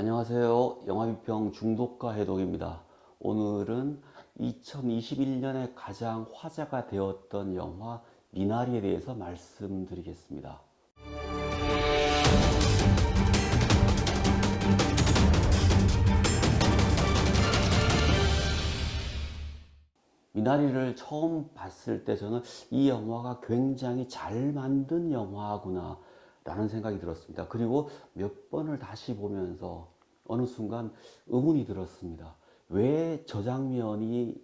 안녕하세요. 영화비평 중독과 해독입니다. 오늘은 2021년에 가장 화제가 되었던 영화 미나리에 대해서 말씀드리겠습니다. 미나리를 처음 봤을 때 저는 이 영화가 굉장히 잘 만든 영화구나 라는 생각이 들었습니다. 그리고 몇 번을 다시 보면서 어느 순간 의문이 들었습니다. 왜 저 장면이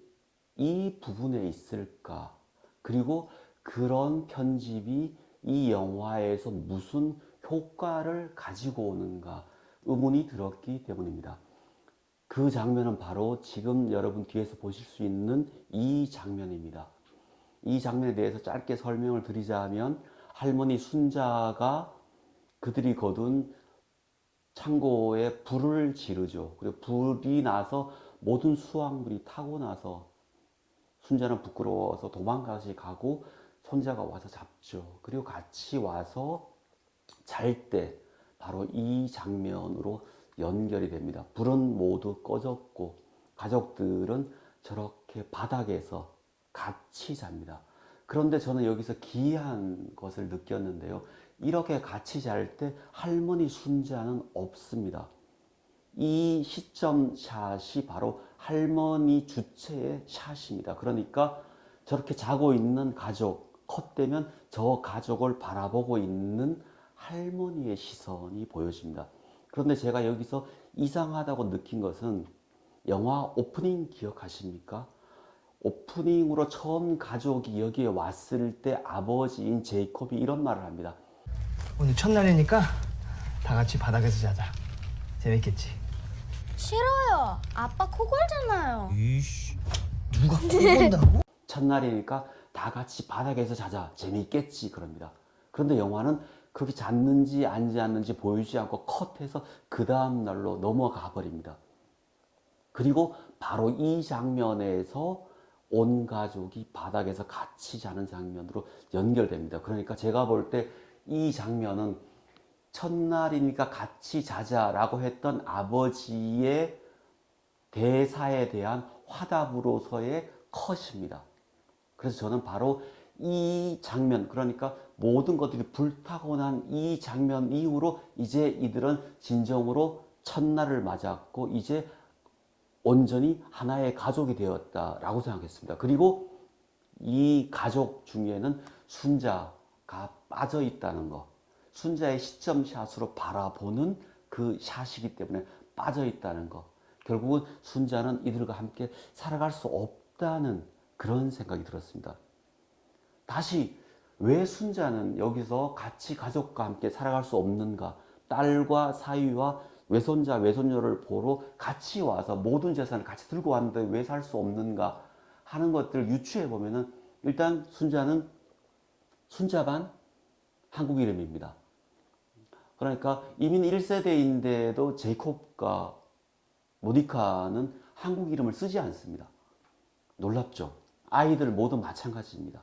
이 부분에 있을까? 그리고 그런 편집이 이 영화에서 무슨 효과를 가지고 오는가? 의문이 들었기 때문입니다. 그 장면은 바로 지금 여러분 뒤에서 보실 수 있는 이 장면입니다. 이 장면에 대해서 짧게 설명을 드리자면 할머니 순자가 그들이 거둔 창고에 불을 지르죠. 그리고 불이 나서 모든 수확물이 타고 나서 순자는 부끄러워서 도망가시 가고 손자가 와서 잡죠. 그리고 같이 와서 잘 때 바로 이 장면으로 연결이 됩니다. 불은 모두 꺼졌고 가족들은 저렇게 바닥에서 같이 잡니다. 그런데 저는 여기서 기이한 것을 느꼈는데요. 이렇게 같이 잘 때 할머니 순자는 없습니다. 이 시점 샷이 바로 할머니 주체의 샷입니다. 그러니까 저렇게 자고 있는 가족, 컷되면 저 가족을 바라보고 있는 할머니의 시선이 보여집니다. 그런데 제가 여기서 이상하다고 느낀 것은 영화 오프닝 기억하십니까? 오프닝으로 처음 가족이 여기에 왔을 때 아버지인 제이콥이 이런 말을 합니다. 오늘 첫날이니까 다 같이 바닥에서 자자. 재밌겠지? 싫어요. 아빠 코 골잖아요. 이씨, 누가 코 건다고? 첫날이니까 다 같이 바닥에서 자자. 재밌겠지. 그럽니다. 그런데 영화는 그렇게 잤는지 안 잤는지 보이지 않고 컷해서 그 다음 날로 넘어가 버립니다. 그리고 바로 이 장면에서 온 가족이 바닥에서 같이 자는 장면으로 연결됩니다. 그러니까 제가 볼 때 이 장면은 첫날이니까 같이 자자라고 했던 아버지의 대사에 대한 화답으로서의 컷입니다. 그래서 저는 바로 이 장면, 그러니까 모든 것들이 불타고 난 이 장면 이후로 이제 이들은 진정으로 첫날을 맞았고 이제 온전히 하나의 가족이 되었다라고 생각했습니다. 그리고 이 가족 중에는 순자가 빠져 있다는 것, 순자의 시점샷으로 바라보는 그 샷이기 때문에 빠져 있다는 것, 결국은 순자는 이들과 함께 살아갈 수 없다는 그런 생각이 들었습니다. 다시 왜 순자는 여기서 같이 가족과 함께 살아갈 수 없는가? 딸과 사위와 외손자, 외손녀를 보러 같이 와서 모든 재산을 같이 들고 왔는데 왜 살 수 없는가 하는 것들을 유추해 보면은 일단 순자는 순자반 한국 이름입니다. 그러니까 이민 1세대인데도 제이콥과 모니카는 한국 이름을 쓰지 않습니다. 놀랍죠? 아이들 모두 마찬가지입니다.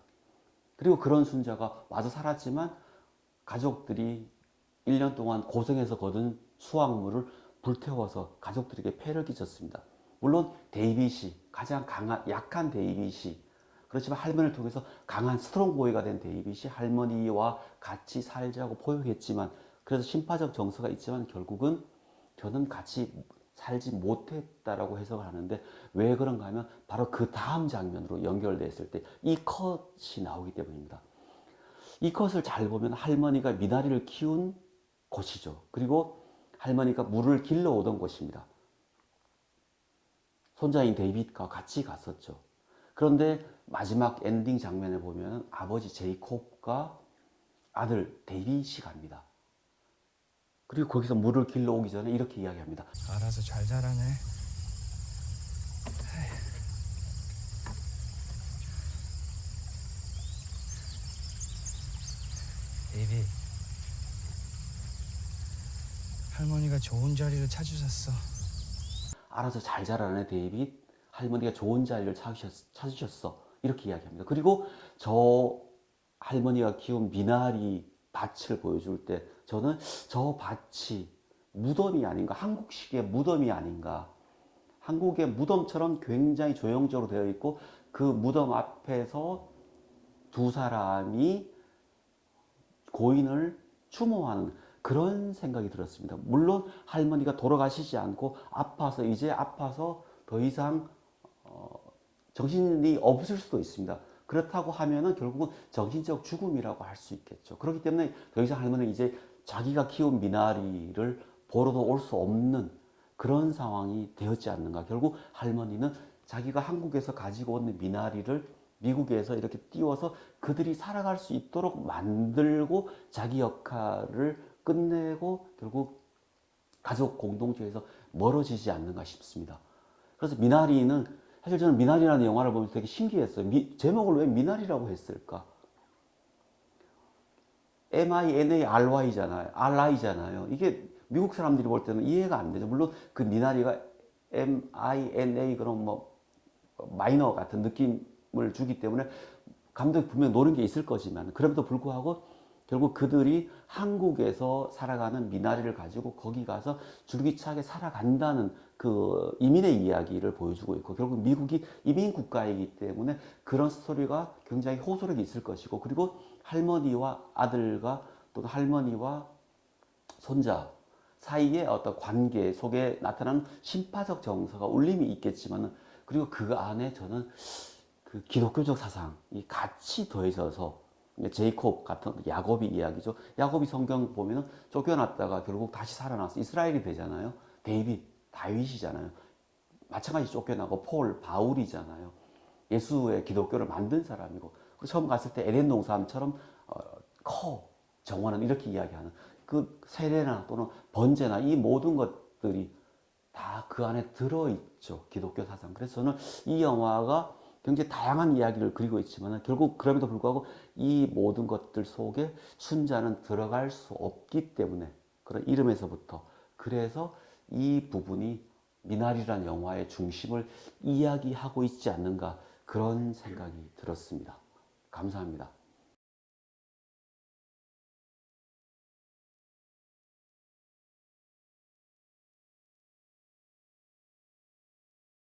그리고 그런 순자가 와서 살았지만 가족들이 1년 동안 고생해서 거둔 수확물을 불태워서 가족들에게 폐를 끼쳤습니다. 물론 데이빗이 가장 약한 데이빗이 그렇지만 할머니를 통해서 강한 스트롱보이가 된 데이빗이 할머니와 같이 살자고 포용했지만 그래서 심파적 정서가 있지만 결국은 저는 같이 살지 못했다라고 해석을 하는데 왜 그런가 하면 바로 그 다음 장면으로 연결됐을 때 이 컷이 나오기 때문입니다. 이 컷을 잘 보면 할머니가 미나리를 키운 곳이죠. 그리고 할머니가 물을 길러 오던 곳입니다. 손자인 데이빗과 같이 갔었죠. 그런데 마지막 엔딩 장면에 보면 아버지 제이콥과 아들 데이빗이 갑니다. 그리고 거기서 물을 길러 오기 전에 이렇게 이야기합니다. 알아서 잘 자라네. 데이비, 할머니가 좋은 자리를 찾으셨어. 알아서 잘 자라네 데이빗. 할머니가 좋은 자리를 찾으셨어. 이렇게 이야기합니다. 그리고 저 할머니가 키운 미나리 밭을 보여줄 때 저는 저 밭이 무덤이 아닌가, 한국식의 무덤이 아닌가. 한국의 무덤처럼 굉장히 조형적으로 되어 있고 그 무덤 앞에서 두 사람이 고인을 추모하는 그런 생각이 들었습니다. 물론 할머니가 돌아가시지 않고 이제 아파서 더 이상 정신이 없을 수도 있습니다. 그렇다고 하면은 결국은 정신적 죽음이라고 할 수 있겠죠. 그렇기 때문에 더 이상 할머니는 이제 자기가 키운 미나리를 보러도 올 수 없는 그런 상황이 되었지 않는가. 결국 할머니는 자기가 한국에서 가지고 온 미나리를 미국에서 이렇게 띄워서 그들이 살아갈 수 있도록 만들고 자기 역할을 끝내고 결국 가족 공동체에서 멀어지지 않는가 싶습니다. 그래서 미나리는 사실 저는 미나리라는 영화를 보면서 되게 신기했어요. 제목을 왜 미나리라고 했을까? MINARY잖아요. RI잖아요. 이게 미국 사람들이 볼 때는 이해가 안 되죠. 물론 그 미나리가 MINA 그런 뭐 마이너 같은 느낌을 주기 때문에 감독이 분명 노린 게 있을 거지만 그럼에도 불구하고 결국 그들이 한국에서 살아가는 미나리를 가지고 거기 가서 줄기차게 살아간다는 그 이민의 이야기를 보여주고 있고 결국 미국이 이민 국가이기 때문에 그런 스토리가 굉장히 호소력이 있을 것이고 그리고 할머니와 아들과 또는 할머니와 손자 사이의 어떤 관계 속에 나타나는 심파적 정서가 울림이 있겠지만 그리고 그 안에 저는 그 기독교적 사상이 같이 더해져서 제이콥 같은 야곱이 이야기죠. 야곱이 성경 보면은 쫓겨났다가 결국 다시 살아나서 이스라엘이 되잖아요. 다윗이잖아요. 마찬가지 쫓겨나고 바울이잖아요. 예수의 기독교를 만든 사람이고 그리고 처음 갔을 때 에덴 동산처럼 정원은 이렇게 이야기하는 그 세례나 또는 번제나 이 모든 것들이 다 그 안에 들어있죠. 기독교 사상. 그래서 저는 이 영화가 굉장히 다양한 이야기를 그리고 있지만 결국 그럼에도 불구하고 이 모든 것들 속에 순자는 들어갈 수 없기 때문에 그런 이름에서부터 그래서 이 부분이 미나리라는 영화의 중심을 이야기하고 있지 않는가 그런 생각이 들었습니다. 감사합니다.